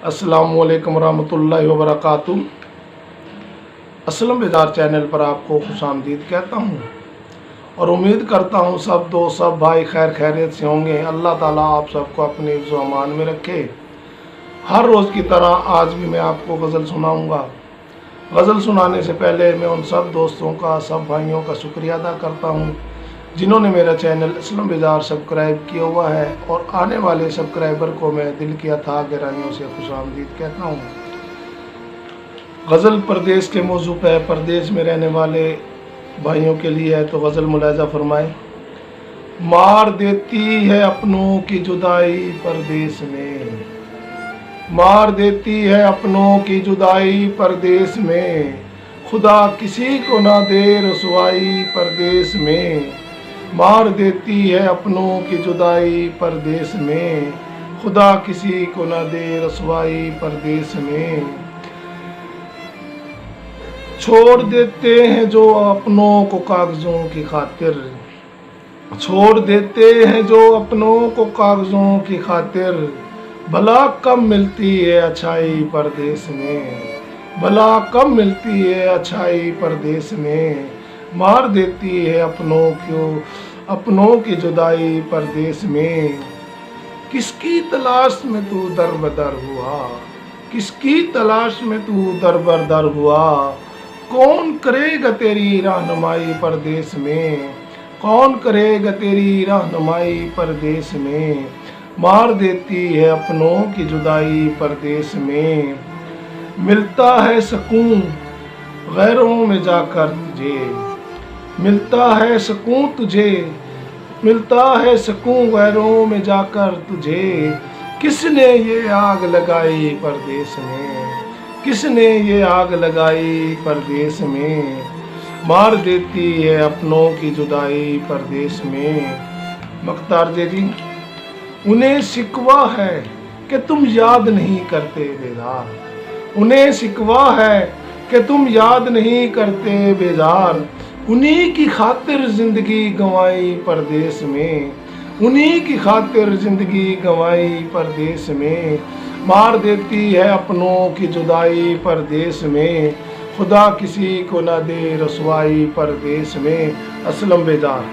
अस्सलाम वालेकुम रहमतुल्लाहि व बरकातुहू। असलम बेदार चैनल पर आपको खुशामदीद कहता हूँ और उम्मीद करता हूँ सब दोस्त सब भाई खैर खैरियत से होंगे। अल्लाह ताला आप सबको अपने हिफ्ज़ व अमान में रखे। हर रोज़ की तरह आज भी मैं आपको गज़ल सुनाऊँगा। गज़ल सुनाने से पहले मैं उन सब दोस्तों का सब भाइयों का शुक्रिया अदा करता हूँ जिन्होंने मेरा चैनल असलम बेदार सब्सक्राइब किया हुआ है, और आने वाले सब्सक्राइबर को मैं दिल की अथाह गहराइयों से खुशामदीद कहता हूँ। गज़ल परदेश के मौजू पे परदेश में रहने वाले भाइयों के लिए है, तो गज़ल मुलाहिज़ा फरमाए। मार देती है अपनों की जुदाई परदेश में, मार देती है अपनों की जुदाई परदेश में, खुदा किसी को ना दे रसवाई परदेश में। मार देती है अपनों की जुदाई परदेश में, खुदा किसी को ना दे रसवाई परदेश में। छोड़ देते हैं जो अपनों को कागजों की खातिर, छोड़ देते हैं जो अपनों को कागजों की खातिर, भला कम मिलती है अच्छाई परदेश में, भला कम मिलती है अच्छाई परदेश में। मार देती है अपनों की जुदाई परदेश में। किसकी तलाश में तू दर बदर हुआ, किसकी तलाश में तू दर बदर हुआ, कौन करेगा तेरी रहनुमाई परदेश में, कौन करेगा तेरी रहनुमाई परदेश में। मार देती है अपनों की जुदाई परदेश में। मिलता है सुकून गैरों में जाकर तुझे, मिलता है सुकून तुझे, मिलता है सुकून गैरों में जाकर तुझे। किसने ये आग लगाई परदेश में, किसने ये आग लगाई परदेश में। मार देती है अपनों की जुदाई परदेश में। मुख्तार जी, उन्हें शिकवा है कि तुम याद नहीं करते बेदार, उन्हें शिकवा है कि तुम याद नहीं करते बेदार। उन्हीं की खातिर जिंदगी गंवाई परदेश में, उन्हीं की खातिर जिंदगी गंवाई परदेश में। मार देती है अपनों की जुदाई परदेश में, खुदा किसी को न दे रसवाई परदेश में। असलम बेदार।